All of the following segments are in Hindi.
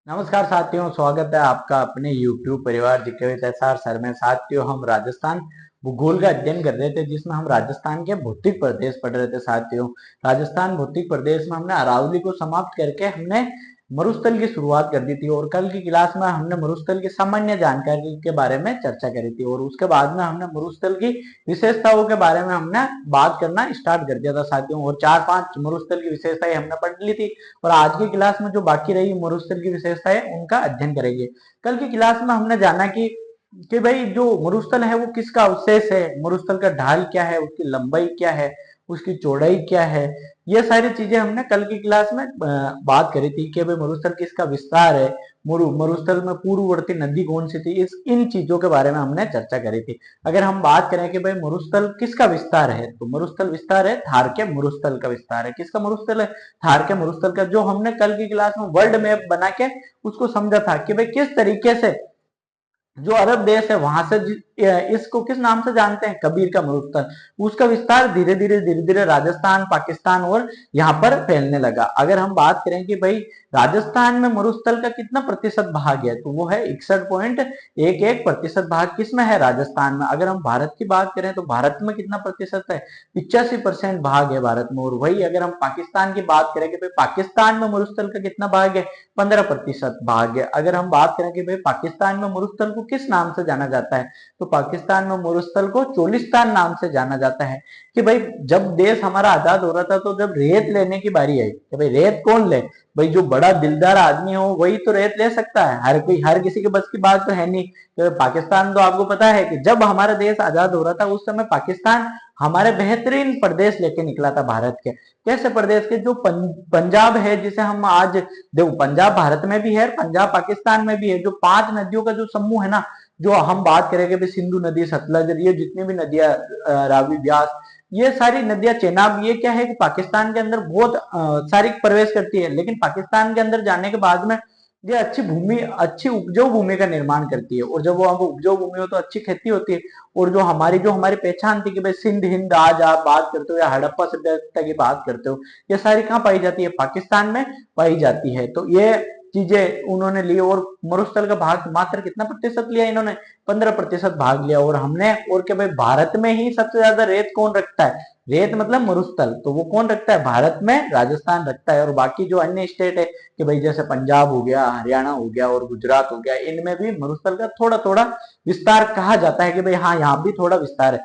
नमस्कार साथियों, स्वागत है आपका अपने YouTube परिवार जीके विद एसआर सर में। साथियों, हम राजस्थान भूगोल का अध्ययन कर रहे थे जिसमें हम राजस्थान के भौतिक प्रदेश पढ़ रहे थे। साथियों, राजस्थान भौतिक प्रदेश में हमने अरावली को समाप्त करके हमने मरुस्थल की शुरुआत कर दी थी और कल की क्लास में हमने मरुस्थल की सामान्य जानकारी के बारे में चर्चा करी थी और उसके बाद में हमने मरुस्थल की विशेषताओं के बारे में हमने बात करना स्टार्ट कर दिया था साथियों। और 4-5 मरुस्थल की विशेषताएं हमने पढ़ ली थी और आज की क्लास में जो बाकी रही मरुस्थल की विशेषताएं उनका अध्ययन करेंगे। कल की क्लास में हमने जाना कि भाई जो मरुस्थल है वो किसका अवशेष है, मरुस्थल का ढाल क्या है, उसकी लंबाई क्या है, उसकी चौड़ाई क्या है। ये सारी चीजें हमने कल की क्लास में बात करी थी कि भाई मरुस्थल किसका विस्तार है, मरुस्थल में पूर्ववर्ती नदी कौन सी थी, इस इन चीजों के बारे में हमने चर्चा करी थी। अगर हम बात करें कि भाई मरुस्थल किसका विस्तार है, तो मरुस्थल विस्तार है थार के मरुस्थल का विस्तार है। किसका मरुस्थल है? थार के मरुस्थल का, जो हमने कल की क्लास में वर्ल्ड मैप बना के उसको समझा था कि भाई किस तरीके से जो अरब देश है वहां से इसको किस नाम से जानते हैं, कबीर का मरुस्थल। उसका विस्तार धीरे धीरे राजस्थान, पाकिस्तान और यहाँ पर फैलने लगा। अगर हम बात करें कि भाई राजस्थान में मरुस्थल का कितना प्रतिशत भाग है, तो वो है 61.11% भाग किसमें है? राजस्थान में। अगर हम भारत की बात करें तो भारत में कितना प्रतिशत है? 85% भाग है भारत में। और वही अगर हम पाकिस्तान की बात करें कि भाई पाकिस्तान में मरुस्थल का कितना भाग है? 15% भाग है। अगर हम बात करें कि भाई पाकिस्तान में मरुस्थल को किस नाम से जाना जाता है, तो पाकिस्तान में मरुस्थल को चोलिस्तान नाम से जाना जाता है। कि भाई जब देश हमारा आजाद हो रहा था तो जब रेत लेने की बारी आई कि भाई रेत कौन ले, भाई जो बड़ा दिलदार आदमी हो वही तो रेत ले सकता है। हर किसी के बस की बात तो है नहीं। तो पाकिस्तान तो आपको पता है कि जब हमारा देश आजाद हो रहा था उस समय पाकिस्तान हमारे बेहतरीन प्रदेश लेके निकला था भारत के। कैसे प्रदेश के? जो पंजाब है जिसे हम आज देखो, पंजाब भारत में भी है, पंजाब पाकिस्तान में भी है। जो 5 नदियों का जो समूह है ना, जो हम बात करेंगे भी सिंधु नदी, सतलज, ये जितनी भी नदियां, रावी, ब्यास, ये सारी नदियां, चेनाब, ये क्या है कि पाकिस्तान के अंदर बहुत सारी प्रवेश करती है। लेकिन पाकिस्तान के अंदर जाने के बाद में ये अच्छी भूमि, अच्छी उपजाऊ भूमि का निर्माण करती है। और जब वो उपजाऊ भूमि हो तो अच्छी खेती होती है। और जो हमारी पहचान थी कि भाई सिंध हिंद आज आप बात करते हो या हड़प्पा सभ्यता की बात करते हो, ये सारी कहाँ पाई जाती है? पाकिस्तान में पाई जाती है। तो ये चीजें उन्होंने ली। और मरुस्थल का भाग मात्र कितना प्रतिशत लिया इन्होंने? 15% भाग लिया। और हमने, और क्या भाई भारत में ही सबसे ज्यादा रेत कौन रखता है? रेत मतलब मरुस्थल, तो वो कौन रखता है? भारत में राजस्थान रखता है। और बाकी जो अन्य स्टेट है कि भाई जैसे पंजाब हो गया, हरियाणा हो गया और गुजरात हो गया, इनमें भी मरुस्थल का थोड़ा थोड़ा विस्तार कहा जाता है कि भाई हाँ यहाँ भी थोड़ा विस्तार है।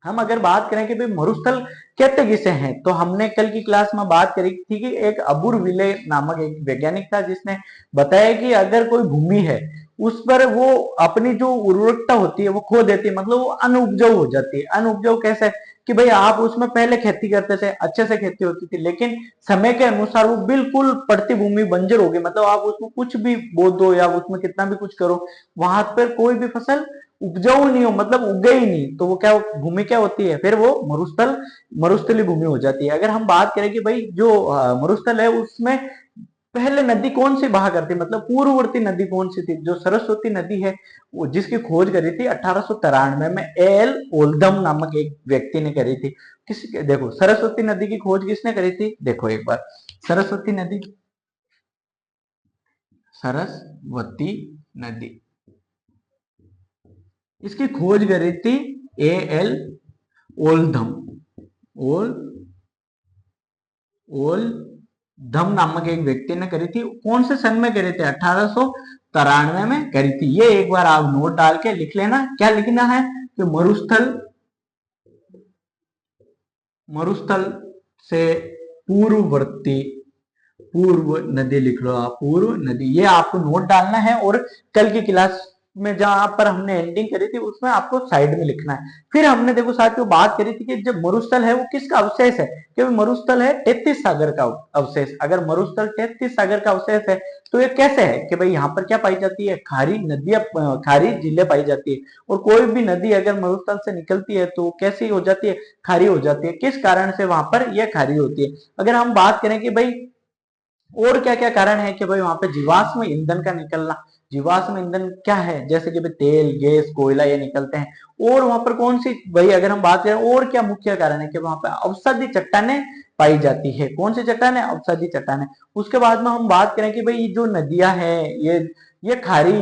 हम अगर बात करें कि भाई मरुस्थल कहते किसे हैं, तो हमने कल की क्लास में बात करी थी कि एक अबुर विले नामक एक वैज्ञानिक था जिसने बताया कि अगर कोई भूमि है उस पर वो अपनी जो उर्वरकता होती है वो खो देती है, मतलब वो अनउपजाऊ हो जाती है। अनउपजाऊ कैसे? कि भाई आप उसमें पहले खेती करते थे, अच्छे से खेती होती थी, लेकिन समय के अनुसार वो बिल्कुल पड़ती भूमि बंजर हो गई। मतलब आप उसमें कुछ भी बो दो या उसमें कितना भी कुछ करो, वहां पर कोई भी फसल उपजाऊ नहीं हो, मतलब उगे ही नहीं, तो वो क्या भूमि क्या होती है? फिर वो मरुस्थली भूमि हो जाती है। अगर हम बात करें कि भाई जो मरुस्थल है उसमें पहले नदी कौन सी बहा करती, मतलब पूर्ववर्ती नदी कौन सी थी? जो सरस्वती नदी है, वो जिसकी खोज करी थी 1893 में एल ओल्डम नामक एक व्यक्ति ने करी थी। देखो सरस्वती नदी की खोज किसने करी थी? देखो एक बार, सरस्वती नदी, सरस्वती नदी, इसकी खोज करी थी ए एल ओल्डम, ओल ओल्डम नामक एक व्यक्ति ने करी थी। कौन से सन में करी थी? 1893 में करी थी। ये एक बार आप नोट डाल के लिख लेना। क्या लिखना है? कि मरुस्थल, मरुस्थल से पूर्ववर्ती, पूर्व नदी लिख लो आप, पूर्व नदी, ये आपको नोट डालना है। और कल की क्लास में जहां पर हमने एंडिंग करी थी उसमें आपको साइड में लिखना है। फिर हमने देखो साथियों बात करी थी कि जब मरुस्थल है वो किसका अवशेष है? क्योंकि मरुस्थल है 33 सागर का अवशेष। अगर मरुस्थल 33 सागर का अवशेष है तो ये कैसे है कि भाई यहाँ पर क्या पाई जाती है? खारी नदियां, खारी झीलें पाई जाती है। और कोई भी नदी अगर मरुस्थल से निकलती है तो कैसी हो जाती है? खारी हो जाती है। किस कारण से वहां पर यह खारी होती है? अगर हम बात करें कि भाई और क्या क्या कारण है कि भाई वहां पे जीवाश्म ईंधन का निकलना। जीवाश्म ईंधन क्या है? जैसे कि भाई तेल, गैस, कोयला ये निकलते हैं। और वहां पर कौन सी, भाई अगर हम बात करें और क्या मुख्य कारण है कि वहां पर अवसादी चट्टाने पाई जाती है। कौन सी चट्टान है? अवसादी चट्टान है। उसके बाद में हम बात करें कि भाई ये जो नदियां हैं ये खारी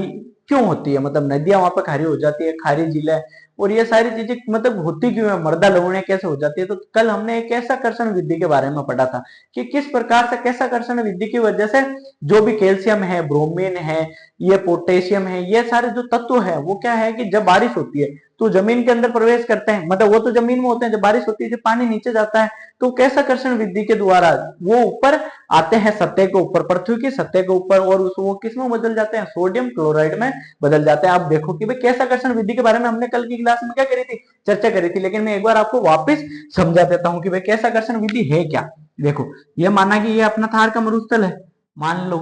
क्यों होती है, मतलब नदियां वहां पर खारी हो जाती है, खारी झीलें और ये सारी चीजें मतलब होती क्यों है, मृदा लवणीय कैसे हो जाती है। तो कल हमने एक ऐसा कर्षण विधि के बारे में पढ़ा था कि किस प्रकार से कैसा कर्षण विधि की वजह से जो भी कैल्शियम है, ब्रोमीन है, ये पोटेशियम है, ये सारे जो तत्व है वो क्या है कि जब बारिश होती है तो जमीन के अंदर प्रवेश करते हैं, मतलब वो तो जमीन में होते हैं, जब बारिश होती है जब पानी नीचे जाता है तो कैसा कर्षण विधि के द्वारा वो ऊपर आते हैं सतह के ऊपर, पृथ्वी की सतह के ऊपर, और वो किस में बदल जाते हैं? सोडियम क्लोराइड में बदल जाते हैं। आप देखो कि भाई कैसा कर्षण विधि के बारे में हमने कल की क्लास में क्या करी थी, चर्चा करी थी, लेकिन मैं एक बार आपको वापस समझा देता हूं कि भाई कैसा कर्षण विधि है क्या। देखो ये माना कि ये अपना थार का मरुस्थल है, मान लो,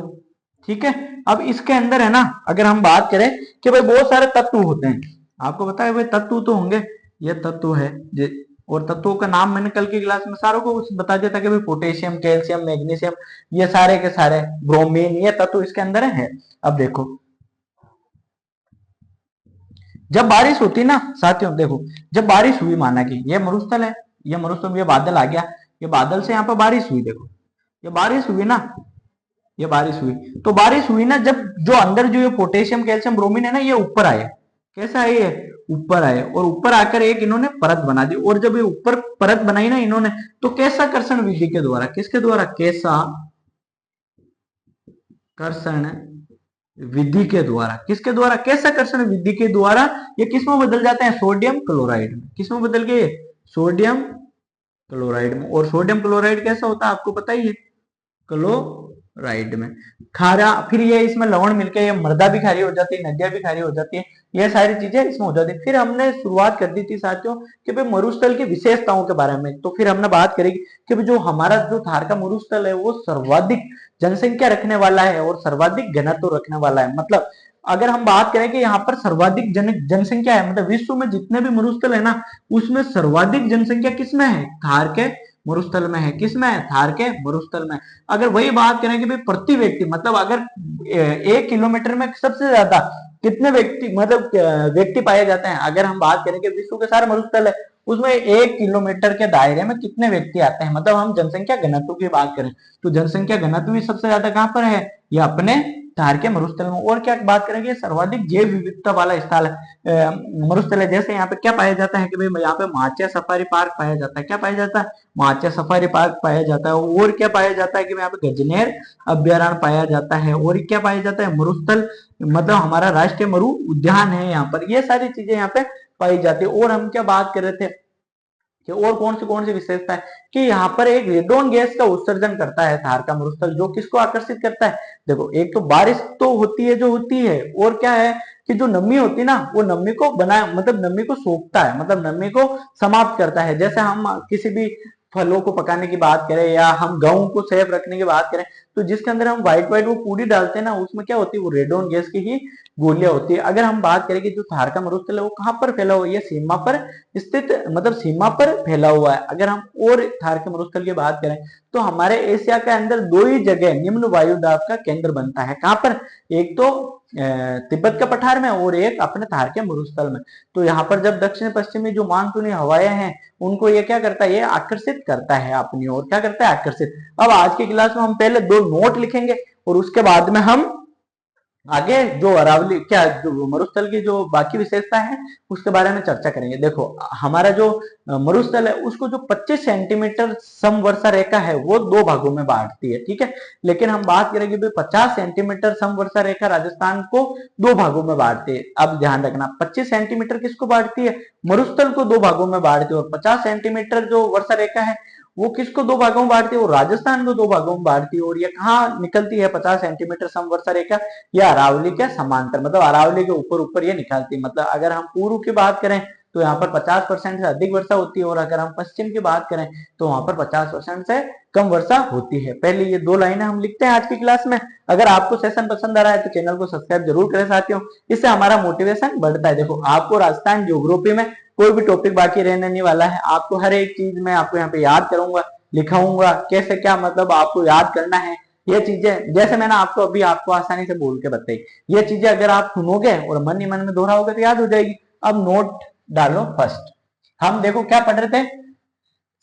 ठीक है। अब इसके अंदर है ना, अगर हम बात करें कि भाई बहुत सारे तत्व होते हैं, आपको पता है भाई तत्व तो होंगे, ये तत्व है और तत्वों का नाम मैंने कल की क्लास में सारों को बता दिया था कि भाई पोटेशियम, कैल्शियम, मैग्नीशियम, ये सारे के सारे, ब्रोमीन, ये तत्व इसके अंदर है। अब देखो जब बारिश होती ना साथियों, देखो जब बारिश हुई, माना कि ये मरुस्थल है, ये मरुस्थल, ये बादल आ गया, ये बादल से यहाँ पर बारिश हुई, देखो ये बारिश हुई ना, ये बारिश हुई, तो बारिश हुई ना जब जो अंदर जो ये पोटेशियम, कैल्शियम, ब्रोमीन है ना, ये ऊपर आए, कैसा है ये? ऊपर आए, और ऊपर आकर एक इन्होंने परत बना दी, और जब ये ऊपर परत बनाई ना इन्होंने, तो कैसा कर्षण विधि के द्वारा, किसके द्वारा? कैसा कर्षण विधि के द्वारा, किसके द्वारा? कैसा कर्षण विधि के द्वारा ये किसमें बदल जाते हैं? सोडियम क्लोराइड में। किसमें बदल गए? सोडियम क्लोराइड में। और सोडियम क्लोराइड कैसा होता है आपको पता ही है, क्लोराइड में खारा, फिर ये इसमें लवण मिलके ये मृदा भी खारी हो जाती है, नदियां भी खारी हो जाती है, ये सारी चीजें इसमें हो जाती है। फिर हमने शुरुआत कर दी थी साथियों कि भाई मरुस्थल की विशेषताओं के बारे में, तो फिर हमने बात करेगी कि भाई जो हमारा जो थार का मरुस्थल है वो सर्वाधिक जनसंख्या रखने वाला है और सर्वाधिक घनत्व रखने वाला है। मतलब अगर हम बात करें कि यहाँ पर सर्वाधिक जनसंख्या है, मतलब विश्व में जितने भी मरुस्थल है ना उसमें सर्वाधिक जनसंख्या किसमें है? थार के मरुस्थल में है। किसमें है? थार के मरुस्थल में। अगर वही बात करें कि भाई प्रति व्यक्ति, मतलब अगर 1 किलोमीटर में सबसे ज्यादा कितने व्यक्ति, मतलब व्यक्ति पाए जाते हैं, अगर हम बात करें कि विश्व के सारे मरुस्थल है उसमें 1 किलोमीटर के दायरे में कितने व्यक्ति आते हैं, मतलब हम जनसंख्या घनत्व की बात करें तो जनसंख्या घनत्व भी सबसे ज्यादा कहां पर है? ये अपने थार के मरुस्थल में। और क्या बात करेंगे? सर्वाधिक जैव विविधता वाला स्थल है, मरुस्थल है। जैसे यहाँ पे क्या पाया जाता है कि भाई यहाँ पे माचिया सफारी पार्क पाया जाता है। क्या पाया जाता है? माचिया सफारी पार्क पाया जाता है। और क्या पाया जाता है कि यहाँ पे गजनेर अभ्यारण्य पाया जाता है। और क्या पाया जाता है? मरुस्थल, मतलब हमारा राष्ट्रीय मरु उद्यान है यहाँ पर, ये सारी चीजें यहाँ पे पाई जाती है। और हम क्या बात कर रहे थे कि और कौन सी विशेषता है कि यहाँ पर एक रेडोन गैस का उत्सर्जन करता है थार का मरुस्थल, जो किसको आकर्षित करता है? देखो एक तो बारिश तो होती है जो होती है, और क्या है कि जो नमी होती है ना वो नमी को बना, मतलब नमी को सोखता है, मतलब नमी को समाप्त करता है। जैसे हम किसी भी फलों को पकाने की बात करें या हम गेहूं को सेफ रखने की बात करें तो जिसके अंदर हम व्हाइट व्हाइट वो पूरी डालते हैं ना उसमें क्या होती है? वो रेडोन गैस की ही गोलियां होती है। अगर हम बात करें कि जो थार का मरुस्थल है वो कहां पर फैला हुआ है? ये सीमा पर स्थित, मतलब सीमा पर फैला हुआ है। अगर हम और थार के मरुस्थल की बात करें तो हमारे एशिया के अंदर 2 ही जगह निम्न वायु दाब का केंद्र बनता है। कहां पर? एक तो तिब्बत के पठार में और एक अपने थार के मरुस्थल में। तो यहाँ पर जब दक्षिण पश्चिमी जो मानसूनी हवाएं हैं उनको ये क्या करता है? ये आकर्षित करता है अपनी ओर। क्या करता है? आकर्षित। अब आज की क्लास में हम पहले 2 नोट लिखेंगे और उसके बाद में हम आगे जो अरावली क्या जो मरुस्थल की जो बाकी विशेषता है उसके बारे में चर्चा करेंगे। देखो हमारा जो मरुस्थल है उसको जो 25 सेंटीमीटर समवर्षा रेखा है वो 2 भागों में बांटती है, ठीक है। लेकिन हम बात करेंगे 50 सेंटीमीटर समवर्षा रेखा राजस्थान को 2 भागों में बांटती है। अब ध्यान रखना 25 सेंटीमीटर किसको बांटती है? मरुस्थल को 2 भागों में बांटती है। और 50 सेंटीमीटर जो वर्षा रेखा है वो किसको 2 भागों में बांटती है? वो राजस्थान को 2 भागों में बांटती है। और ये कहाँ निकलती है 50 सेंटीमीटर समवर्षा रेखा? ये अरावली के समांतर, मतलब अरावली के ऊपर ऊपर ये निकलती है। मतलब अगर हम पूर्व की बात करें तो यहाँ पर 50% से अधिक वर्षा होती है, और अगर हम पश्चिम की बात करें तो वहां पर 50% से कम वर्षा होती है। पहले ये 2 लाइनें हम लिखते हैं आज की क्लास में। अगर आपको सेशन पसंद आ रहा है तो चैनल को सब्सक्राइब जरूर करें साथियों, इससे हमारा मोटिवेशन बढ़ता है। देखो आपको राजस्थान ज्योग्राफी में कोई भी टॉपिक बाकी रहने नहीं वाला है, आपको हर एक चीज में आपको यहाँ पे याद करूंगा, लिखाऊंगा, कैसे क्या मतलब आपको याद करना है। ये चीजें जैसे मैंने आपको अभी आपको आसानी से बोल के बताई, ये चीजें अगर आप सुनोगे और मन ही मन में दोहराओगे तो याद हो जाएगी। अब नोट डालो फर्स्ट। हम देखो क्या पढ़ रहे थे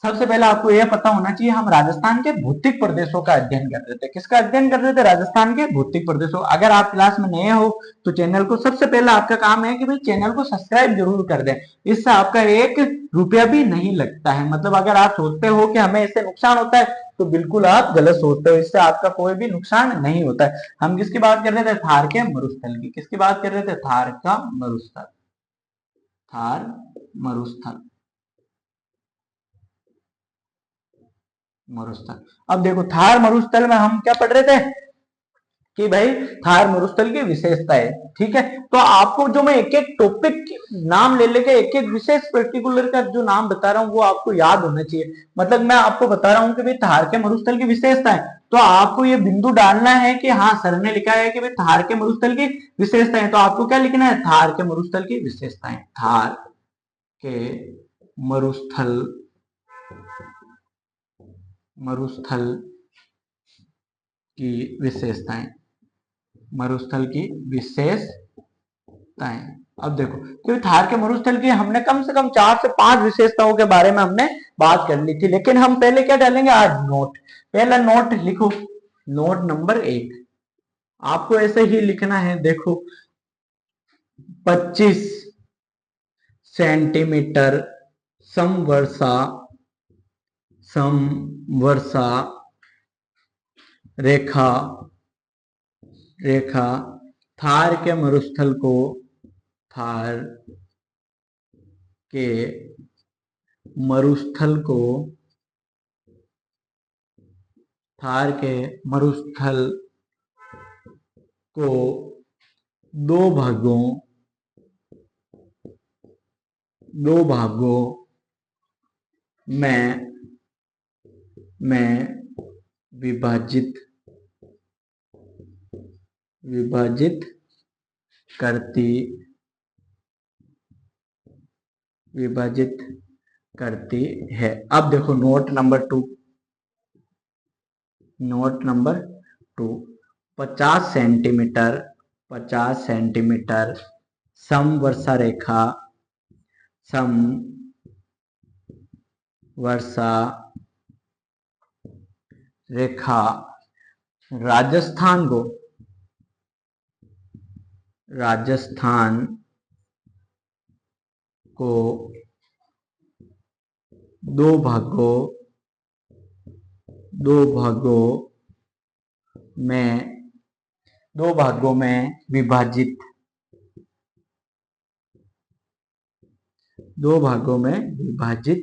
सबसे पहले आपको यह पता होना चाहिए हम राजस्थान के भौतिक प्रदेशों का अध्ययन कर रहे थे। किसका अध्ययन कर रहे थे? राजस्थान के भौतिक प्रदेशों। अगर आप क्लास में नए हो तो चैनल को सबसे पहले आपका काम है कि भाई चैनल को सब्सक्राइब जरूर कर दें। इससे आपका 1 रुपया भी नहीं लगता है। मतलब अगर आप सोचते हो कि हमें इससे नुकसान होता है तो बिल्कुल आप गलत सोचते हो। इससे आपका कोई भी नुकसान नहीं होता है। हम किसकी बात कर रहे थे? थार के मरुस्थल की। किसकी बात कर रहे थे? थार का मरुस्थल। थार मरुस्थल। मरुस्थल। अब देखो थार मरुस्थल में हम क्या पढ़ रहे थे कि भाई थार मरुस्थल की विशेषताएं। ठीक है, तो आपको जो मैं एक एक टॉपिक नाम ले लेके एक एक विशेष पर्टिकुलर का जो नाम बता रहा हूँ वो आपको याद होना चाहिए। मतलब मैं आपको बता रहा हूँ कि भाई थार के मरुस्थल की विशेषताएं, तो आपको ये बिंदु डालना है कि हाँ सर ने लिखा है कि भाई थार के मरुस्थल की विशेषताएं, तो आपको क्या लिखना है? थार के मरुस्थल की विशेषताएं। थार के मरुस्थल, मरुस्थल की विशेषताएं। मरुस्थल की विशेषताएं। अब देखो क्योंकि थार के मरुस्थल की हमने कम से कम 4 से 5 विशेषताओं के बारे में हमने बात कर ली थी, लेकिन हम पहले क्या डालेंगे आज? नोट। पहला नोट लिखो, नोट नंबर 1। आपको ऐसे ही लिखना है, देखो 25 सेंटीमीटर समवर्षा, समवर्षा रेखा, रेखा थार के मरुस्थल को, थार के मरुस्थल को, थार के मरुस्थल को 2 भागों में विभाजित करती है। अब देखो note number 2, note number 2, 50 centimetre, 50 centimetre समवर्षा रेखा, समवर्षा रेखा राजस्थान को 2 भागों में विभाजित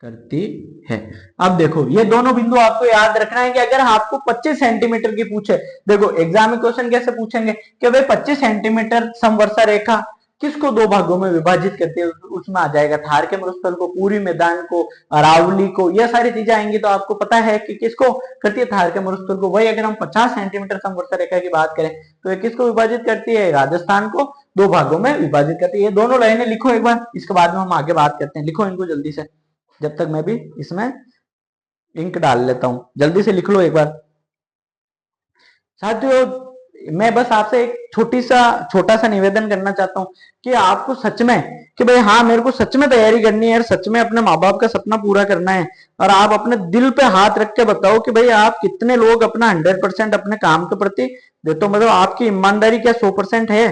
करती है। अब देखो ये दोनों बिंदु आपको याद रखना है कि अगर आपको 25 सेंटीमीटर की पूछे, देखो एग्जाम में क्वेश्चन कैसे पूछेंगे कि भाई 25 सेंटीमीटर समवर्षा रेखा किसको 2 भागों में विभाजित करती है, उसमें आ जाएगा थार के मरुस्थल को, पूरी मैदान को, अरावली को, ये सारी चीजें आएंगी। तो आपको पता है कि किसको करती है? थार के मरुस्थल को। वही अगर हम 50 सेंटीमीटर समवर्षा रेखा की बात करें तो ये किसको विभाजित करती है? राजस्थान को 2 भागों में विभाजित करती है। ये दोनों लाइनें लिखो एक बार, इसके बाद में हम आगे बात करते हैं। लिखो इनको जल्दी से, जब तक मैं भी इसमें इंक डाल लेता हूं। जल्दी से लिख लो एक बार साथियों। मैं बस आपसे एक छोटा सा निवेदन करना चाहता हूं कि आपको सच में कि भाई हाँ मेरे को सच में तैयारी करनी है, सच में अपने माँ बाप का सपना पूरा करना है, और आप अपने दिल पे हाथ रख के बताओ कि भाई आप कितने लोग अपना 100% अपने काम के प्रति देते हो। मतलब आपकी ईमानदारी क्या 100% है?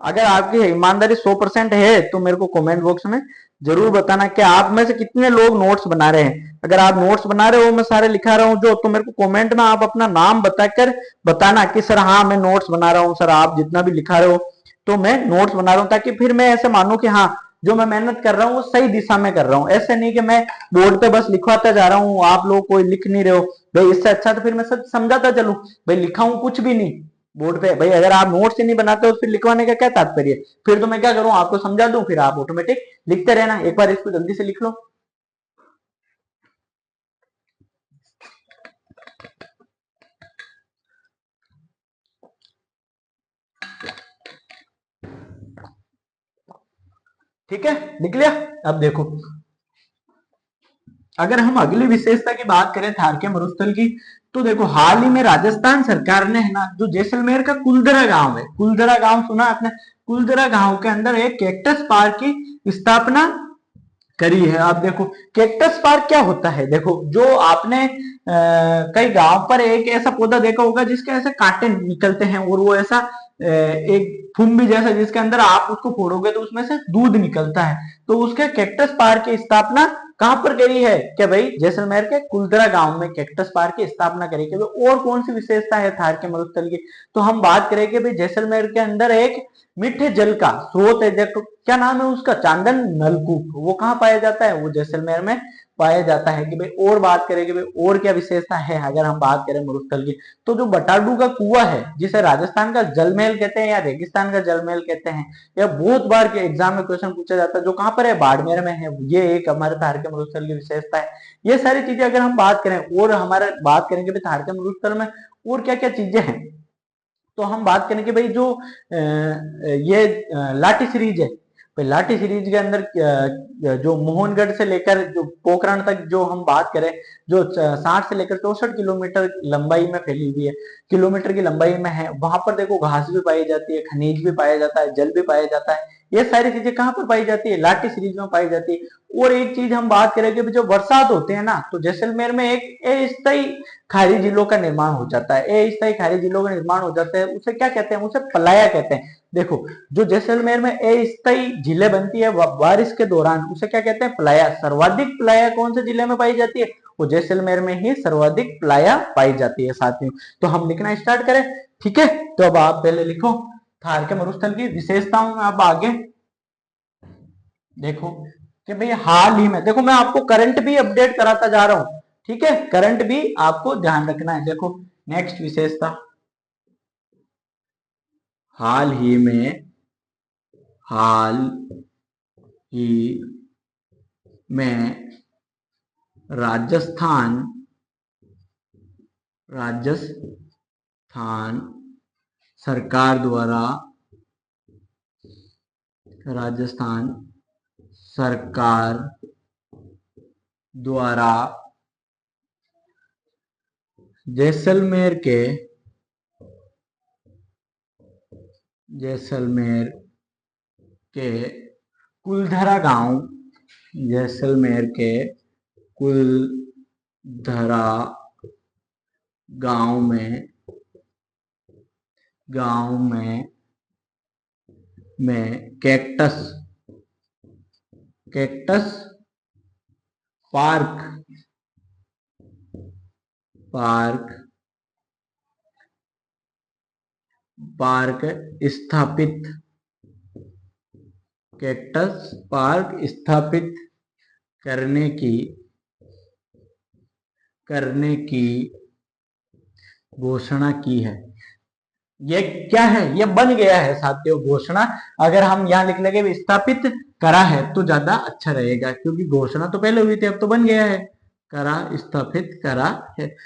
अगर आपकी ईमानदारी 100% है तो मेरे को कमेंट बॉक्स में जरूर बताना कि आप में से कितने लोग नोट्स बना रहे हैं। अगर आप नोट्स बना रहे हो, मैं सारे लिखा रहा हूँ जो, तो मेरे को कमेंट में आप अपना नाम बताकर बताना कि सर हाँ मैं नोट्स बना रहा हूँ, सर आप जितना भी लिखा रहे हो तो मैं नोट्स बना रहा हूँ, ताकि फिर मैं ऐसे मानूं कि हाँ जो मैं मेहनत कर रहा हूँ वो सही दिशा में कर रहा हूँ। ऐसे नहीं कि मैं बोर्ड पे बस लिखवाता जा रहा हूँ, आप लोग कोई लिख नहीं रहे हो। भाई इससे अच्छा तो फिर मैं सब समझाता चलूं, भाई लिखा हूं कुछ भी नहीं बोर्ड पे। भाई अगर आप नोट्स ही नहीं बनाते हो तो फिर लिखवाने का क्या तात्पर्य? फिर तो मैं क्या करूं, आपको समझा दूं, फिर आप ऑटोमेटिक लिखते रहना। एक बार इसको जल्दी से लिख लो। ठीक है, लिख लिया? अब देखो अगर हम अगली विशेषता की बात करें थार के मरुस्थल की, तो देखो हाल ही में राजस्थान सरकार ने है ना जो जैसलमेर का कुलधरा गांव है, कुलधरा गांव सुना आपने? कुलधरा गांव के अंदर एक कैक्टस पार्क की स्थापना करी है। आप देखो कैक्टस पार्क क्या होता है, देखो जो आपने कई गांव पर एक ऐसा पौधा देखा होगा जिसके ऐसे कांटे निकलते हैं और वो ऐसा एक फुम्बी जैसा जिसके अंदर आप उसको फोड़ोगे तो उसमें से दूध निकलता है। तो उसके कैक्टस पार्क की स्थापना कहां पर करी है, क्या भाई जैसलमेर के कुलधरा गांव में कैक्टस पार्क की स्थापना करी। कि और कौन सी विशेषता है थार के मरुस्थल की, तो हम बात करें कि भाई जैसलमेर के अंदर एक मीठे जल का स्रोत है, देखो क्या नाम है उसका, चांदन नलकूप। वो कहाँ पाया जाता है, वो जैसलमेर में पाया जाता है। कि भाई और बात करें कि भाई और क्या विशेषता है, अगर हम बात करें मरुस्थल की, तो जो बटाडू का कुआं है जिसे राजस्थान का जल महल कहते हैं या रेगिस्तान का जल महल कहते हैं, यह बहुत बार के एग्जाम में क्वेश्चन पूछा जाता है। जो कहाँ पर है, बाड़मेर में है। ये एक हमारे थार के मरुस्थल की विशेषता है। ये सारी चीजें अगर हम बात करें और हमारे बात करेंगे थार के मरुस्थल में और क्या क्या चीजें हैं, तो हम बात करें कि भाई जो ये लाठी सीरीज है, तो लाठी सीरीज के अंदर जो मोहनगढ़ से लेकर जो पोखरण तक जो हम बात करें, जो 60 से लेकर 64 किलोमीटर लंबाई में फैली हुई है, किलोमीटर की लंबाई में है, वहां पर देखो घास भी पाई जाती है, खनिज भी पाया जाता है, जल भी पाया जाता है। ये सारी चीजें कहाँ पर पाई जाती है, लाठी सीरीज में पाई जाती है। और एक चीज हम बात करें कि जो बरसात होते हैं ना, तो जैसलमेर में एक अस्थायी खारी जिलों का निर्माण हो जाता है। अस्थायी खारी जिलों का निर्माण हो जाता है, उसे क्या कहते हैं, उसे पलाया कहते हैं। देखो जो जैसलमेर में अस्थायी झीलें बनती है बारिश के दौरान, उसे क्या कहते हैं, पलाया। सर्वाधिक पलाया कौन से जिले में पाई जाती है, वो जैसलमेर में ही सर्वाधिक पलाया पाई जाती है साथियों। तो हम लिखना स्टार्ट करें, ठीक है। तो अब आप पहले लिखो थार के मरुस्थल की विशेषताओं में। अब आगे देखो कि भाई हाल ही में, देखो मैं आपको करंट भी अपडेट कराता जा रहा हूं, ठीक है, करंट भी आपको ध्यान रखना है। देखो नेक्स्ट विशेषता, हाल ही में, हाल ही में राजस्थान, राजस्थान सरकार द्वारा, राजस्थान सरकार द्वारा जैसलमेर के, जैसलमेर के कुलधरा गांव, जैसलमेर के कुलधरा गांव में, गांव में cactus, cactus park, park, park स्थापित, कैक्टस पार्क स्थापित करने की, करने की घोषणा की है। ये क्या है, ये बन गया है साथियों घोषणा। अगर हम यहाँ लिख लेंगे स्थापित करा है तो ज्यादा अच्छा रहेगा, क्योंकि घोषणा तो पहले हुई थी, अब तो बन गया है, करा, स्थापित करा है।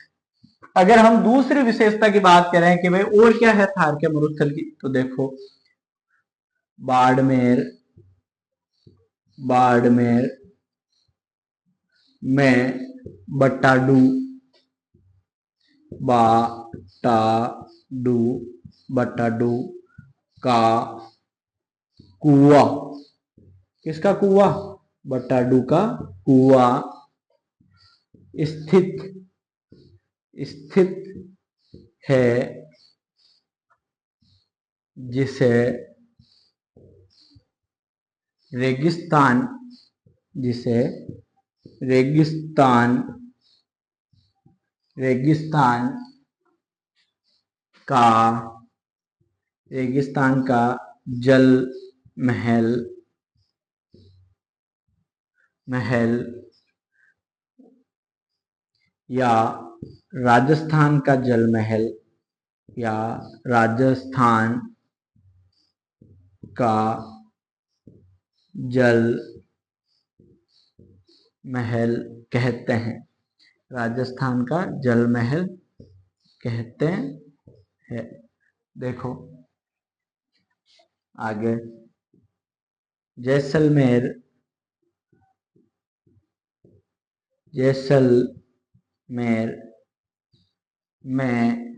अगर हम दूसरी विशेषता की बात करें कि भाई और क्या है थार के मरुस्थल की, तो देखो बाड़मेर, बाड़मेर में बटाडू, बाटाडू, बटाडू का कुआं, किसका कुआं, बटाडू का कुआं स्थित, स्थित है, जिसे रेगिस्तान, जिसे रेगिस्तान, रेगिस्तान का, रेगिस्तान का जल महल, महल या राजस्थान का जल महल, या राजस्थान का जल महल कहते हैं, राजस्थान का जल महल कहते हैं। देखो आगे जैसलमेर, जैसलमेर में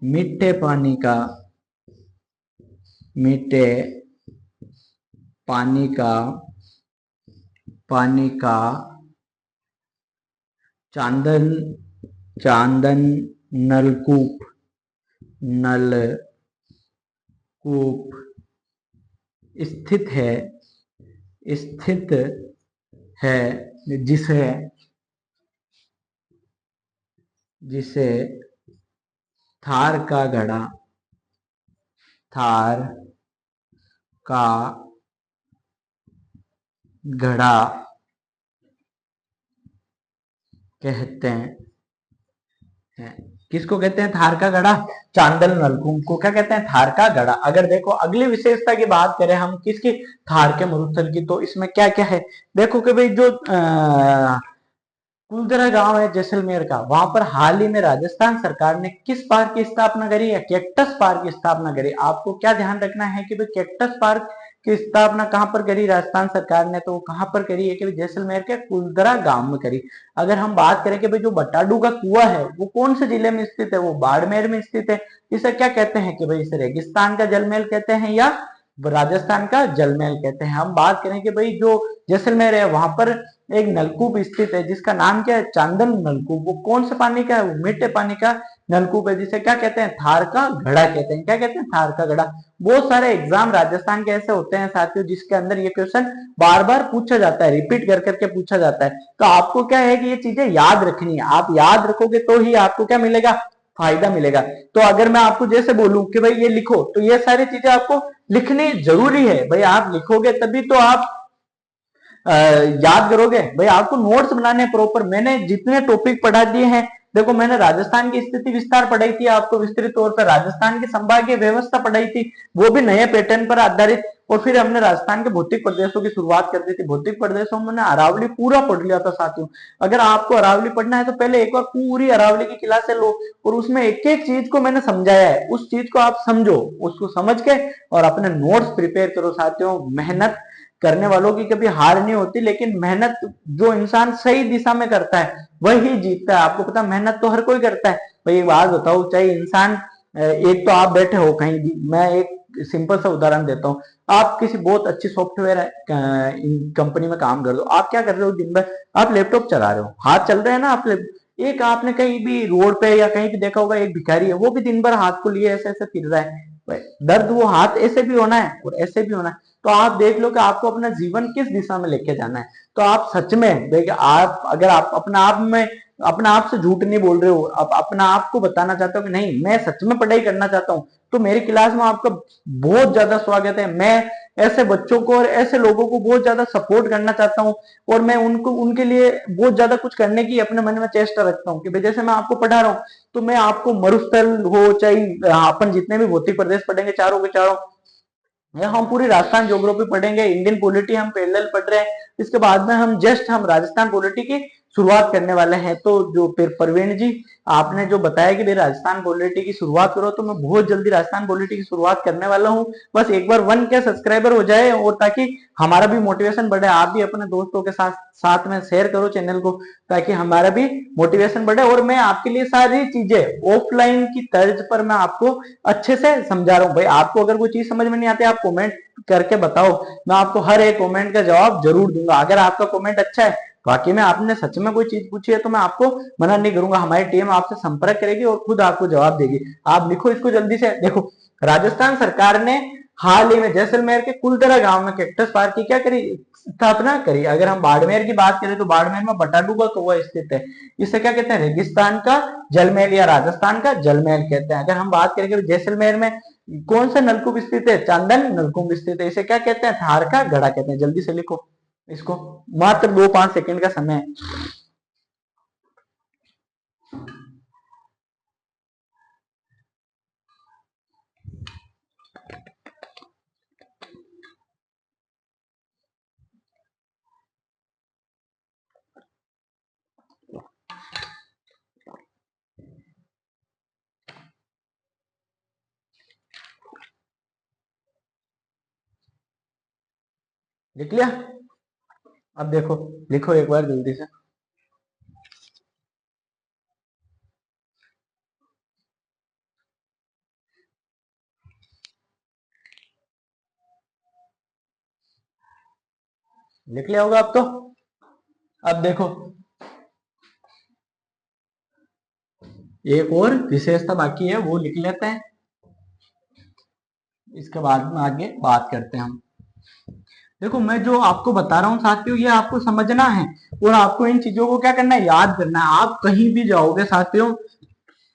मीठे पानी का, मीठे पानी का पानी का चांदन चांदन नलकूप नलकूप स्थित है जिसे जिसे थार का घड़ा कहते हैं। किसको कहते हैं थार का घड़ा? चांदल नलकूप को क्या कहते हैं? थार का घड़ा। अगर देखो अगली विशेषता की बात करें हम किसकी? थार के मरुस्थल की, तो इसमें क्या क्या है? देखो कि भाई जो कुलधरा गांव है जैसलमेर का, वहां पर हाल ही में राजस्थान सरकार ने किस पार्क की स्थापना करी है? कैक्टस पार्क की स्थापना करी। आपको क्या ध्यान रखना है कि भाई कैक्टस पार्क की स्थापना कहां पर करी राजस्थान सरकार ने? तो कहां पर करी है कि जैसलमेर के कुलधरा गांव में करी। अगर हम बात करें कि भाई जो बटाडू का कुआं है वो कौन से जिले में स्थित है? वो बाड़मेर में स्थित है। इसे क्या कहते हैं कि भाई इसे रेगिस्तान का जलमहल कहते हैं या राजस्थान का जलमहल कहते हैं। हम बात करें कि भाई जो जैसलमेर है वहां पर एक नलकूप स्थित है जिसका नाम क्या है? चांदन नलकूप। वो कौन से पानी का है? वो मीठे पानी का नलकूप है जिसे क्या कहते हैं? थार का घड़ा कहते हैं। क्या कहते हैं? थार का घड़ा। बहुत सारे एग्जाम राजस्थान के ऐसे होते हैं साथियों जिसके अंदर ये क्वेश्चन बार बार पूछा जाता है, रिपीट कर करके पूछा जाता है। तो आपको क्या है कि ये चीजें याद रखनी है। आप याद रखोगे तो ही आपको क्या मिलेगा? फायदा मिलेगा। तो अगर मैं आपको जैसे बोलूं कि भाई ये लिखो, तो ये सारी चीजें आपको लिखनी जरूरी है। भाई आप लिखोगे तभी तो आप याद करोगे। भाई आपको नोट्स बनाने प्रॉपर। मैंने जितने टॉपिक पढ़ा दिए हैं, देखो मैंने राजस्थान की स्थिति विस्तार पढ़ाई थी आपको विस्तृत तौर पर, राजस्थान की संभागीय व्यवस्था पढ़ाई थी वो भी नए पैटर्न पर आधारित, और फिर हमने राजस्थान के भौतिक प्रदेशों की शुरुआत कर दी थी। भौतिक प्रदेशों में मैंने अरावली पूरा पढ़ लिया था साथियों। अगर आपको अरावली पढ़ना है तो पहले एक बार पूरी अरावली की क्लासे लो, और उसमें एक एक चीज को मैंने समझाया है, उस चीज को आप समझो, उसको समझ के और अपने नोट्स प्रिपेयर करो साथियों। मेहनत करने वालों की कभी हार नहीं होती, लेकिन मेहनत जो इंसान सही दिशा में करता है वही जीतता है। आपको पता, मेहनत तो हर कोई करता है। भाई एक बात बताओ, चाहे इंसान एक तो आप बैठे हो कहीं भी, मैं एक सिंपल सा उदाहरण देता हूँ। आप किसी बहुत अच्छी सॉफ्टवेयर कंपनी में काम कर दो, आप क्या कर रहे हो दिन भर? आप लैपटॉप चला रहे हो, हाथ चल रहे हैं ना आप। एक आपने कहीं भी रोड पे या कहीं भी देखा होगा, एक भिखारी है, वो भी दिन भर हाथ को लिए ऐसे ऐसे फिर रहा है। दर्द वो हाथ ऐसे भी होना है और ऐसे भी होना है। तो आप देख लो कि आपको अपना जीवन किस दिशा में लेके जाना है। तो आप सच में देखिए, आप अगर आप अपना आप से झूठ नहीं बोल रहे हो, आप अपना आप को बताना चाहते हो कि नहीं मैं सच में पढ़ाई करना चाहता हूँ, तो मेरी क्लास में आपका बहुत ज्यादा स्वागत है। मैं ऐसे बच्चों को और ऐसे लोगों को बहुत ज्यादा सपोर्ट करना चाहता हूँ, और मैं उनको उनके लिए बहुत ज्यादा कुछ करने की अपने मन में चेष्टा रखता हूँ कि भाई जैसे मैं आपको पढ़ा रहा हूँ, तो मैं आपको मरुस्थल हो चाहे अपन जितने भी भौतिक प्रदेश पढ़ेंगे चारों के चारों, या हम पूरी राजस्थान ज्योग्राफी पढ़ेंगे, इंडियन पॉलिटी हम पैरेलल पढ़ रहे हैं, इसके बाद में हम राजस्थान पॉलिटी की शुरुआत करने वाले हैं। तो जो फिर प्रवीण जी आपने जो बताया कि भाई राजस्थान पॉलिटी की शुरुआत करो, तो मैं बहुत जल्दी राजस्थान पॉलिटी की शुरुआत करने वाला हूँ। बस एक बार 1K सब्सक्राइबर हो जाए, और ताकि हमारा भी मोटिवेशन बढ़े। आप भी अपने दोस्तों के साथ साथ में शेयर करो चैनल को, ताकि हमारा भी मोटिवेशन बढ़े। और मैं आपके लिए सारी चीजें ऑफलाइन की तर्ज पर मैं आपको अच्छे से समझा रहा हूँ। भाई आपको अगर कोई चीज समझ में नहीं आती, आप कमेंट करके बताओ, मैं आपको हर एक कमेंट का जवाब जरूर दूंगा। अगर आपका कमेंट अच्छा है, बाकी में आपने सच में कोई चीज पूछी है, तो मैं आपको मना नहीं करूंगा। हमारी टीम आपसे संपर्क करेगी और खुद आपको जवाब देगी। आप लिखो इसको जल्दी से। देखो, राजस्थान सरकार ने हाल ही में जैसलमेर के कुलधरा गांव में कैक्टस पार्क की क्या करी? स्थापना करी। अगर हम बाड़मेर की बात करें तो बाड़मेर में बटाडू का कुआं स्थित है। इसे क्या कहते हैं? रेगिस्तान का जलमहल या राजस्थान का जलमहल कहते हैं। अगर हम बात करेंगे जैसलमेर में कौन सा नलकूप स्थित है? चांदन नलकूप स्थित है। इसे क्या कहते हैं? थार का घड़ा कहते हैं। जल्दी से लिखो इसको, मात्र 2-5 सेकंड का समय है। लिख लिया? अब देखो, लिखो एक बार जल्दी से। लिख लिया होगा अब तो। अब देखो एक और विशेषता बाकी है, वो लिख लेते हैं, इसके बाद में आगे बात करते हैं हम। देखो मैं जो आपको बता रहा हूँ साथियों, ये आपको समझना है और आपको इन चीजों को क्या करना है, याद करना है। आप कहीं भी जाओगे साथियों,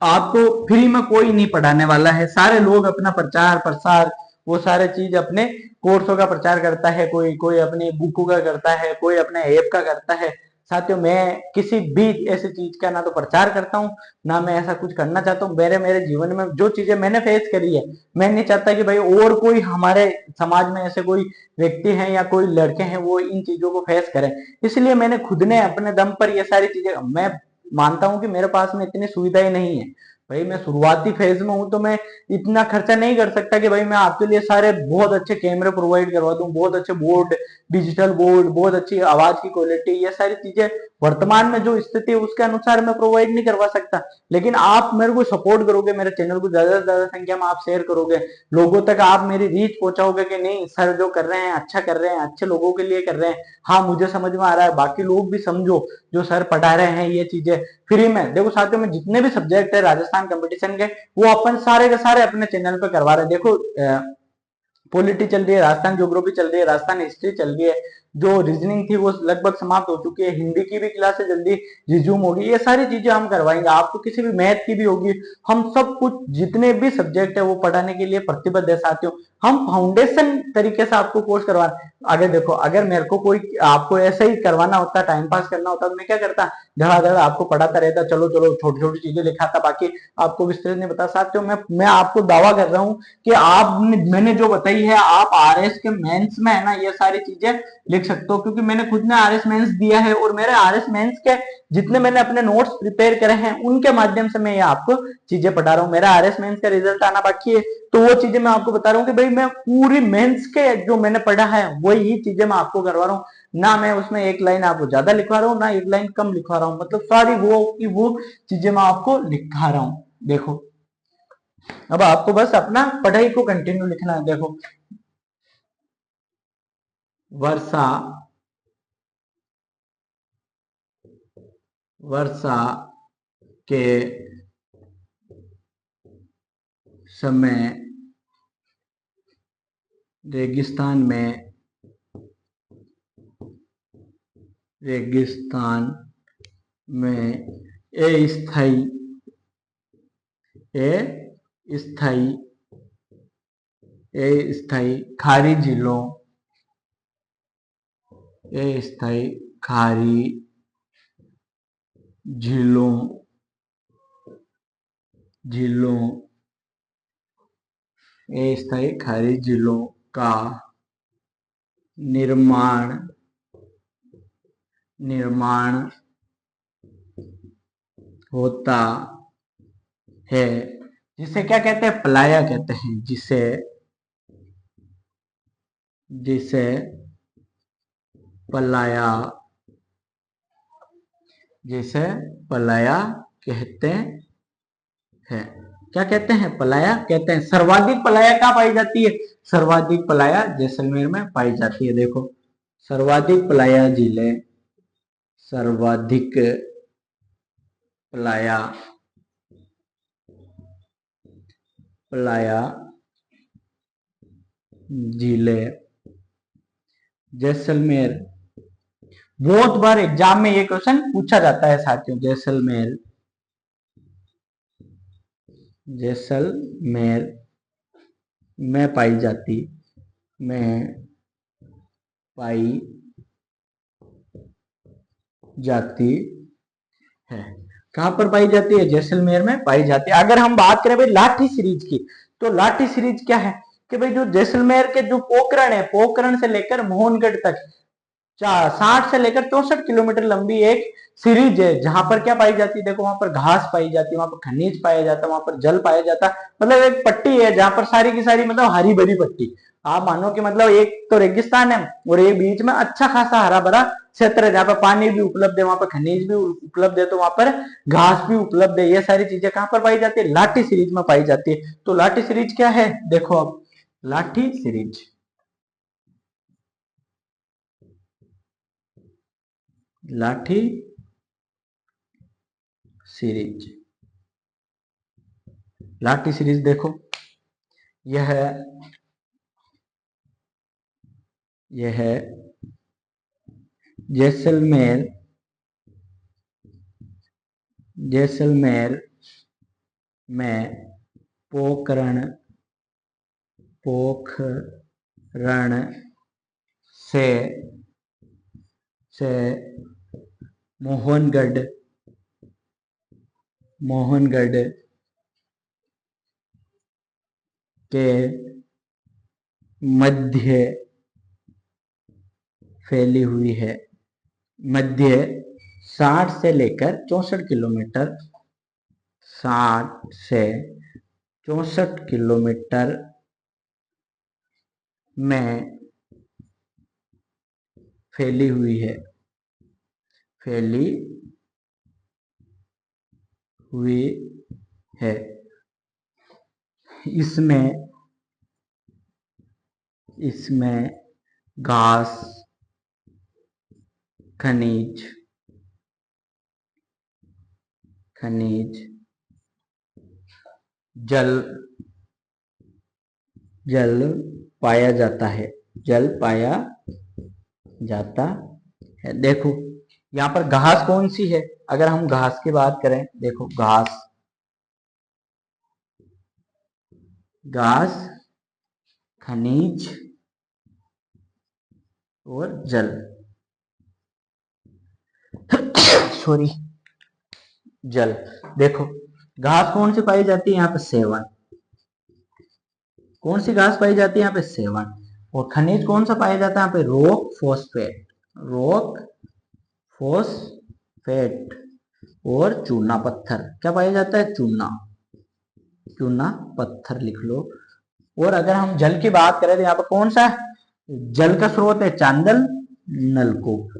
आपको फ्री में कोई नहीं पढ़ाने वाला है। सारे लोग अपना प्रचार प्रसार वो सारे चीज अपने कोर्सों का प्रचार करता है, कोई कोई अपनी बुकों का करता है, कोई अपने ऐप का करता है। साथियों मैं किसी भी ऐसी चीज का ना तो प्रचार करता हूँ, ना मैं ऐसा कुछ करना चाहता हूँ। मेरे मेरे जीवन में जो चीजें मैंने फेस करी है, मैं नहीं चाहता कि भाई और कोई हमारे समाज में ऐसे कोई व्यक्ति हैं या कोई लड़के हैं वो इन चीजों को फेस करें। इसलिए मैंने खुद ने अपने दम पर ये सारी चीजें, मैं मानता हूं कि मेरे पास में इतनी सुविधाएं नहीं है भाई, मैं शुरुआती फेज में हूं, तो मैं इतना खर्चा नहीं कर सकता कि भाई मैं आपके लिए सारे बहुत अच्छे कैमरे प्रोवाइड करवा दूं, बहुत अच्छे बोर्ड, डिजिटल बोर्ड, बहुत अच्छी आवाज की क्वालिटी, ये सारी चीजें वर्तमान में जो स्थिति है उसके अनुसार मैं प्रोवाइड नहीं करवा सकता। लेकिन आप मेरे को सपोर्ट करोगे, मेरे चैनल को ज्यादा से ज्यादा संख्या में आप शेयर करोगे, लोगों तक आप मेरी रीच पहुंचाओगे कि नहीं सर जो कर रहे हैं अच्छा कर रहे हैं, अच्छे लोगों के लिए कर रहे हैं, हाँ मुझे समझ में आ रहा है, बाकी लोग भी समझो जो सर पढ़ा रहे हैं ये चीजें फ्री में। देखो साथियों में जितने भी सब्जेक्ट है राजस्थान कंपटीशन के, वो अपन सारे के सारे अपने चैनल पे करवा रहे हैं। देखो पॉलिटी चल रही है, राजस्थान ज्योग्राफी चल रही है, राजस्थान हिस्ट्री चल रही है, जो रीजनिंग थी वो लगभग समाप्त हो चुकी है, हिंदी की भी क्लासेस जल्दी रिज्यूम होगी, ये सारी चीजें हम करवाएंगे। आपको किसी भी मैथ की भी होगी, हम सब कुछ जितने भी सब्जेक्ट है वो पढ़ाने के लिए प्रतिबद्ध है साथियों। हम फाउंडेशन तरीके से आपको कोर्स करवा, अगर देखो अगर मेरे को कोई आपको ऐसे ही करवाना होता, टाइम पास करना होता, तो मैं क्या करता, धड़ाधड़ आपको पढ़ाता रहता, चलो चलो छोटी छोटी चीजें लिखाता, बाकी आपको विस्तृत नहीं बता साथियों। मैं आपको दावा कर रहा हूँ कि आपने मैंने जो बताई है, आप आरएस के मेंस में है ना ये सारी चीजें लिख सकते हो, क्योंकि मैंने खुद ने आरएस मेंस दिया है और मेरे आरएस मेंस के जितने मैंने अपने नोट्स प्रिपेयर करे हैं उनके माध्यम से मैं ये आपको चीजें पढ़ा रहा हूँ। मेरा आरएस मेंस का रिजल्ट आना बाकी है, तो वो चीजें मैं आपको बता रहा हूँ कि भाई मैं पूरी मेंस के जो मैंने पढ़ा है वही चीजें मैं आपको करवा रहा हूँ। ना मैं उसमें एक लाइन आपको ज्यादा लिखवा रहा हूँ, ना एक लाइन कम लिखवा रहा हूँ, मतलब सारी वो की वो चीजें मैं आपको लिखा रहा हूँ। देखो अब आपको बस अपना पढ़ाई को कंटिन्यू लिखना है। देखो वर्षा, वर्षा के समय रेगिस्तान में, रेगिस्तान में अस्थायी अस्थायी अस्थायी खारी झीलों, अस्थायी खारी झीलों झीलों अस्थायी खारी झीलों का निर्माण निर्माण होता है, जिसे क्या कहते हैं, पलाया कहते हैं, जिसे जिसे पलाया जिसे पलाया कहते हैं। क्या कहते हैं, पलाया कहते हैं। सर्वाधिक पलाया कहाँ पाई जाती है, सर्वाधिक पलाया जैसलमेर में पाई जाती है। देखो सर्वाधिक पलाया झीलें, सर्वाधिक पलाया पलाया झीलें जैसलमेर। बहुत बार एग्जाम में ये क्वेश्चन पूछा जाता है साथियों, जैसलमेर, जैसलमेर में पाई जाती, में पाई जाती है। कहां पर पाई जाती है, जैसलमेर में पाई जाती है। अगर हम बात करें भाई लाठी सीरीज की, तो लाठी सीरीज क्या है कि भाई जो जैसलमेर के जो पोखरण है, पोखरण से लेकर मोहनगढ़ तक 60 से लेकर 64 किलोमीटर लंबी एक सीरीज है, जहां पर क्या पाई जाती है, देखो वहां पर घास पाई जाती है, वहां पर खनिज पाया जाता है, वहां पर जल पाया जाता है, मतलब एक पट्टी है जहां पर सारी की सारी मतलब हरी भरी पट्टी। आप मानो कि मतलब एक तो रेगिस्तान है और एक बीच में अच्छा खासा हरा भरा क्षेत्र है, जहां पर पानी भी उपलब्ध है, वहां पर खनिज भी उपलब्ध है, तो वहां पर घास भी उपलब्ध है। ये सारी चीजें कहां पर पाई जाती है, लाठी सीरीज में पाई जाती है। तो लाठी सीरीज क्या है, देखो अब लाठी सीरीज, लाठी सीरीज। लाठी सीरीज देखो, यह है जैसलमेर में पोखरण से मोहनगढ़ के मध्य फैली हुई है। मध्य 60 से लेकर 64 किलोमीटर, 60 से 64 किलोमीटर में फैली हुई है। इसमें घास, खनिज, जल पाया जाता है। देखो यहाँ पर घास कौन सी है, अगर हम घास की बात करें, देखो घास, खनिज और जल सॉरी जल। देखो घास कौन सी पाई जाती है यहाँ पे, सेवन। कौन सी घास पाई जाती है यहाँ पे, सेवन। और खनिज कौन सा पाया जाता है यहाँ पे, रॉक फॉस्फेट और चूना पत्थर। क्या पाया जाता है, चूना पत्थर लिख लो। और अगर हम जल की बात करें तो यहाँ पर कौन सा जल का स्रोत है, चांदन नलकूप,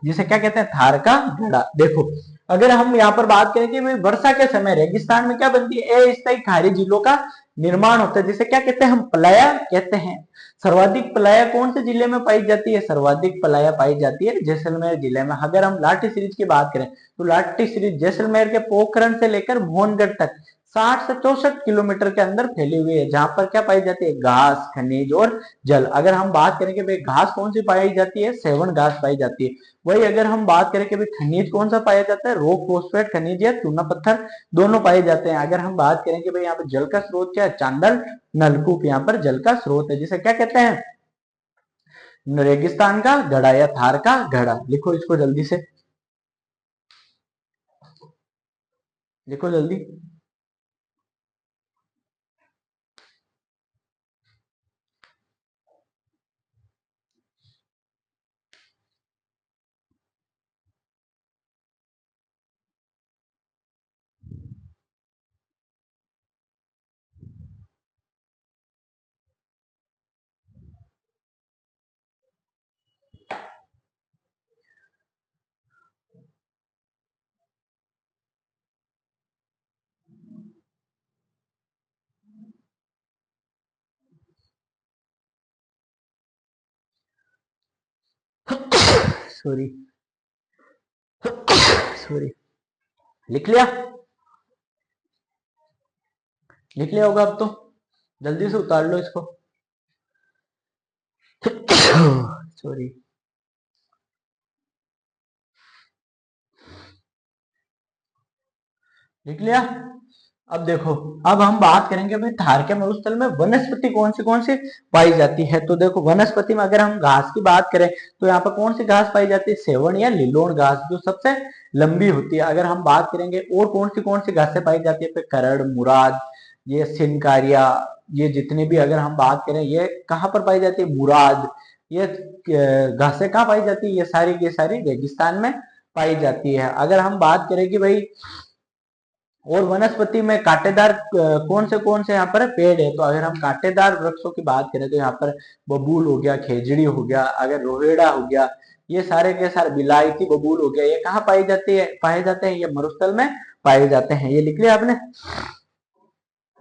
जिसे क्या कहते हैं, थार का घड़ा। देखो अगर हम यहाँ पर बात करें कि वर्षा के समय रेगिस्तान में क्या बनती है, अस्थायी खारी झीलों का निर्माण होता है, जिसे क्या कहते हैं, हम पलाया कहते हैं। सर्वाधिक पलाया कौन से जिले में पाई जाती है, सर्वाधिक पलाया पाई जाती है जैसलमेर जिले में। अगर हम लाठी सीरीज की बात करें तो लाठी सीरीज जैसलमेर के पोखरण से लेकर मोहनगढ़ तक 60 से 64 किलोमीटर के अंदर फैली हुई है, जहां पर क्या पाई जाती है, घास, खनिज और जल। अगर हम बात करें कि भाई घास कौन सी पाई जाती है, सेवन घास पाई जाती है। वही अगर हम बात करें कि भाई खनिज कौन सा पाया जाता है, रॉक फॉस्फेट खनिज या चूना पत्थर दोनों पाए जाते हैं। अगर हम बात करें कि भाई यहाँ पर जल का स्रोत क्या है, चांदन नलकूप यहाँ पर जल का स्रोत है, जिसे क्या कहते हैं, रेगिस्तान का घड़ा या थार का घड़ा। लिखो इसको जल्दी से, लिखो जल्दी। सॉरी लिख लिया होगा अब तो, जल्दी से उतार लो इसको। सॉरी लिख लिया। अब देखो, अब हम बात करेंगे भाई थार के मरुस्थल में वनस्पति कौन सी पाई जाती है। तो देखो वनस्पति में अगर हम घास की बात करें तो यहाँ पर कौन सी घास पाई जाती है, सेवन या लिलोन घास, जो सबसे लंबी होती है। अगर हम बात करेंगे और कौन सी घासें पाई जाती है, करड़, मुराद, ये सिनकारिया, ये जितने भी अगर हम बात करें, ये कहाँ पर पाई जाती है, मुराद, ये घासें कहाँ पाई जाती है, ये सारी रेगिस्तान में पाई जाती है। अगर हम बात करें कि भाई और वनस्पति में कांटेदार कौन से यहाँ पर पेड़ है, तो अगर हम कांटेदार वृक्षों की बात करें तो यहाँ पर बबूल हो गया, खेजड़ी हो गया, अगर रोहेड़ा हो गया, ये सारे के सारे, बिलायती बबूल हो गया, ये कहाँ पाए जाते हैं, ये मरुस्थल में पाए जाते हैं। ये लिख लिया आपने,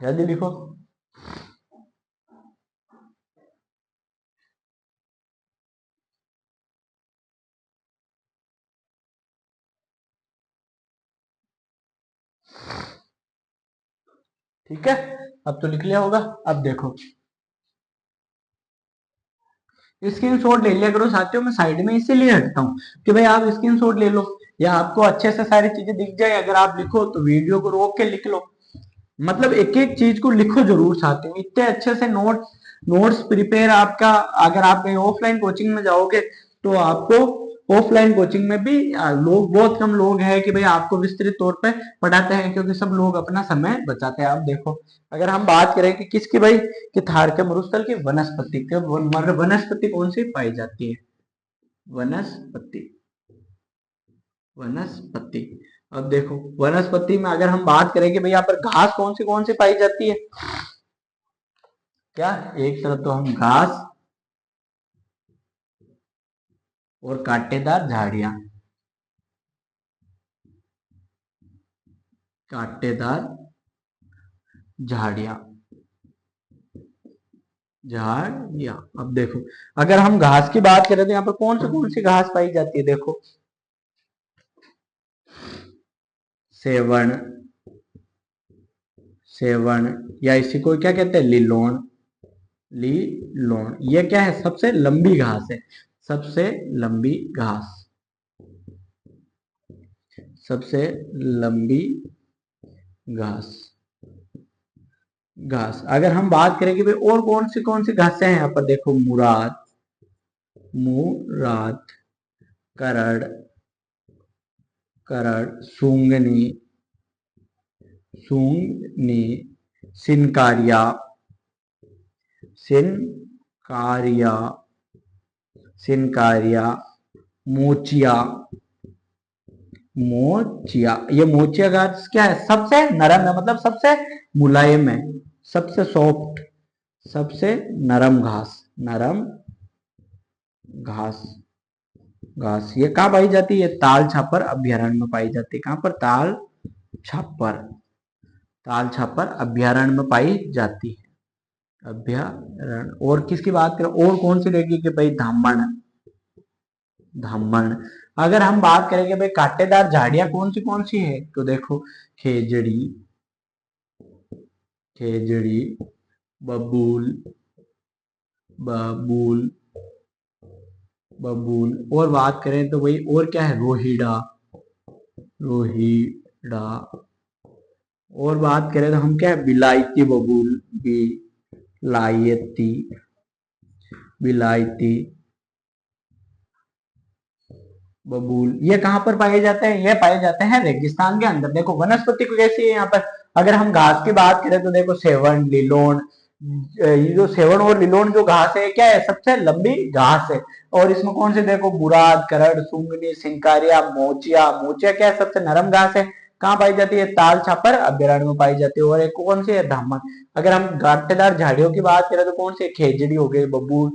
जल्दी लिखो। ठीक है, अब तो लिख लिया होगा। अब देखो स्क्रीनशॉट ले लिया करो साथियों, मैं साइड में इसीलिए रखता हूँ कि भाई आप स्क्रीनशॉट ले लो या आपको अच्छे से सारी चीजें दिख जाए। अगर आप लिखो तो वीडियो को रोक के लिख लो, मतलब एक एक चीज को लिखो जरूर साथियों। इतने अच्छे से नोट्स प्रिपेयर आपका, अगर आप कहीं ऑफलाइन कोचिंग में जाओगे तो आपको ऑफलाइन कोचिंग में भी लोग, बहुत कम लोग हैं कि भाई आपको विस्तृत तौर पे पढ़ाते हैं, क्योंकि सब लोग अपना समय बचाते हैं। आप देखो अगर हम बात करें कि किसकी भाई, कि थार के मरुस्थल की वनस्पति, वनस्पति कौन सी पाई जाती है, वनस्पति, वनस्पति। अब देखो वनस्पति में अगर हम बात करें कि भाई यहाँ पर घास कौन सी पाई जाती है, क्या एक तरफ तो हम घास और कांटेदार झाड़ियां, कांटेदार झाड़ियां, झाड़ियां। अब देखो अगर हम घास की बात करें तो यहाँ पर कौन सी घास पाई जाती है, देखो सेवण, सेवण या इसी को क्या कहते हैं, लिलोन, लिलोन। ये क्या है, सबसे लंबी घास है, सबसे लंबी घास, सबसे लंबी घास, घास। अगर हम बात करें कि भाई और कौन सी घासें हैं यहाँ पर, देखो मुराद, मुराद, करड़, करड़, सूंगनी, सूंगनी, सिनकारिया, सिनकारिया, सिनकारिया, मोचिया, मोचिया। ये मोचिया घास क्या है, सबसे नरम है, मतलब सबसे मुलायम है, सबसे सॉफ्ट, सबसे नरम घास, नरम घास, घास। ये कहाँ पाई जाती है, ताल छापर अभ्यारण्य में पाई जाती है। कहाँ पर, ताल छापर, ताल छापर अभ्यारण्य में पाई जाती है, अभ्यारण्य। और किसकी बात करें, और कौन सी रहेगी कि भाई धामण, धामण। अगर हम बात करें कि भाई कांटेदार झाड़ियां कौन सी है, तो देखो खेजड़ी, खेजड़ी, बबूल, बबूल, बबूल। और बात करें तो भाई और क्या है, रोहिड़ा, रोहिड़ा। और बात करें तो हम क्या है, बिलायती बबूल, बिलायती, बिलायती बबूल। ये कहाँ पर पाए जाते हैं, ये पाए जाते हैं रेगिस्तान के अंदर। देखो वनस्पति को कैसी है यहाँ पर, अगर हम घास की बात करें तो देखो सेवन, लिलोन, ये जो सेवन और लिलोन जो घास है क्या है, सबसे लंबी घास है। और इसमें कौन से देखो मुराद, करड़, सुंगनी, सिंकारिया, मोचिया। मोचिया क्या है, सबसे नरम घास है। कहाँ पाई जाती है, ताल छापर अभ्यारण्य में पाई जाती है। और एक कौन सी है, धामन। अगर हम कांटेदार झाड़ियों की बात करें तो कौन सी, खेजड़ी हो गई, बबूल,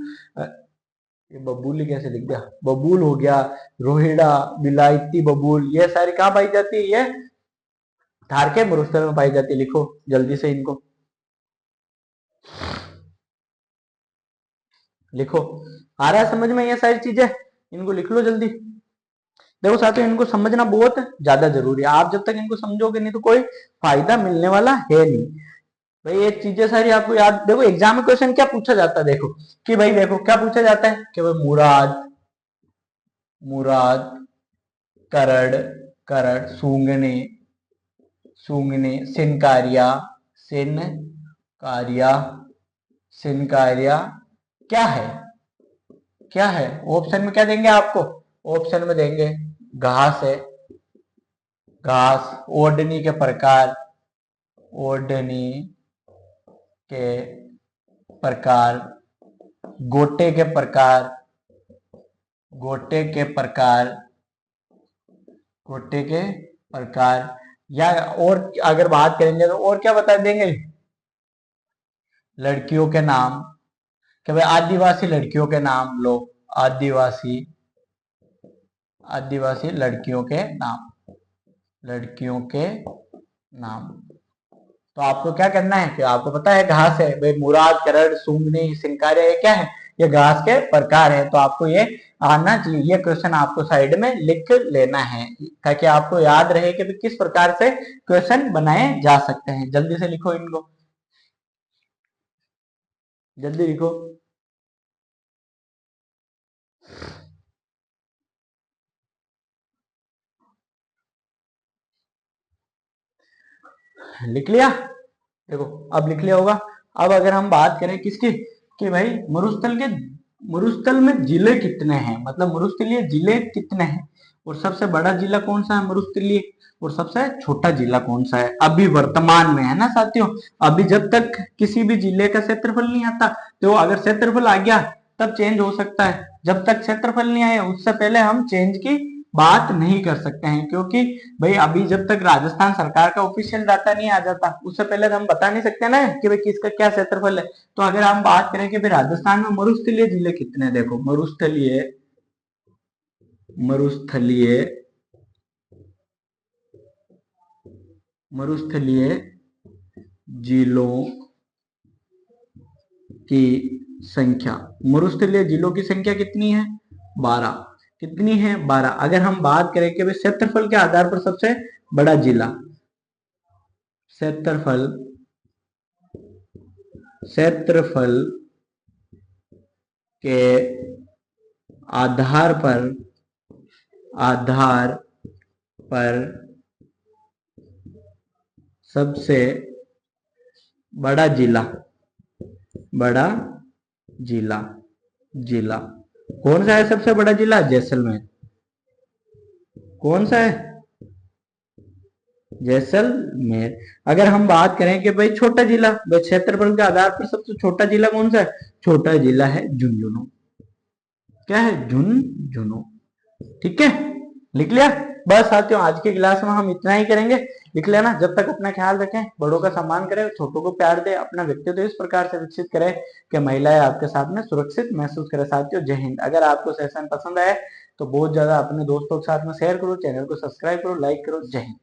ये बबूल ही कैसे लिख दिया, बबूल हो गया, रोहिड़ा, बिलायती बबूल। ये सारी कहाँ पाई जाती है, ये थार के मरुस्थल में पाई जाती है। लिखो जल्दी से इनको लिखो, आ रहा है समझ में ये सारी चीजें, इनको लिख लो जल्दी। देखो साथियों इनको समझना बहुत ज्यादा जरूरी है, आप जब तक इनको समझोगे नहीं तो कोई फायदा मिलने वाला है नहीं। भाई ये चीजें सारी आपको याद, देखो एग्जाम में क्वेश्चन क्या पूछा जाता है, देखो कि भाई देखो क्या पूछा जाता है कि भाई मुराद, मुराद, करड़, करड़, सूंगने, सूंगने, सिनकारिया, सिनकारिया, सिनकारिया क्या है, क्या है। ऑप्शन में क्या देंगे आपको, ऑप्शन में देंगे घास है, घास, ओढ़नी के प्रकार, ओढ़नी के प्रकार, गोटे के प्रकार, गोटे के प्रकार, गोटे के प्रकार। या और अगर बात करेंगे तो और क्या बता देंगे, लड़कियों के नाम, कि भाई आदिवासी लड़कियों के नाम लो, आदिवासी, आदिवासी लड़कियों के नाम, लड़कियों के नाम। तो आपको क्या करना है कि आपको पता है घास है भाई, मुराद, करड़, सूंगनी, सिंकारिया, ये क्या है, ये घास के प्रकार है। तो आपको ये आना चाहिए, ये क्वेश्चन आपको साइड में लिख लेना है ताकि आपको याद रहे कि किस प्रकार से क्वेश्चन बनाए जा सकते हैं। जल्दी से लिखो इनको, जल्दी लिखो। लिख लिया? देखो अब लिख लिया होगा। अब अगर हम बात करें किसकी, कि भाई मरुस्थल में जिले कितने हैं, मतलब मरुस्थलीय जिले कितने हैं, और सबसे बड़ा जिला कौन सा है मरुस्थलीय, और सबसे छोटा जिला कौन सा है अभी वर्तमान में, है ना साथियों। अभी जब तक किसी भी जिले का क्षेत्रफल नहीं आता, तो अगर क्षेत्रफल आ गया तब चेंज हो सकता है, जब तक क्षेत्रफल नहीं आया उससे पहले हम चेंज की बात नहीं कर सकते हैं, क्योंकि भाई अभी जब तक राजस्थान सरकार का ऑफिशियल डाटा नहीं आ जाता उससे पहले तो हम बता नहीं सकते ना कि भाई किसका क्या क्षेत्रफल है। तो अगर हम बात करें कि भाई राजस्थान में मरुस्थलीय जिले कितने हैं, देखो मरुस्थलीय मरुस्थलीय मरुस्थलीय जिलों की संख्या, मरुस्थलीय जिलों की संख्या कितनी है 12, कितनी है 12। अगर हम बात करें कि भाई क्षेत्रफल के आधार पर सबसे बड़ा जिला, क्षेत्रफल क्षेत्रफल के आधार पर सबसे बड़ा जिला जिला कौन सा है, सबसे बड़ा जिला जैसलमेर। कौन सा है, जैसलमेर। अगर हम बात करें कि भाई छोटा जिला, क्षेत्रफल के आधार पर सबसे छोटा जिला कौन सा है, छोटा जिला है झुंझुनू। क्या है, झुंझुनू। ठीक है, लिख लिया। बस साथियों आज की क्लास में हम इतना ही करेंगे, लिख लेना। जब तक अपना ख्याल रखें, बड़ों का सम्मान करें, छोटों को प्यार दे, अपना व्यक्तित्व इस प्रकार से विकसित करें कि महिलाएं आपके साथ में सुरक्षित महसूस करें। साथियों जय हिंद। अगर आपको सेशन पसंद आए तो बहुत ज्यादा अपने दोस्तों के साथ में शेयर करो, चैनल को सब्सक्राइब करो, लाइक करो। जय हिंद।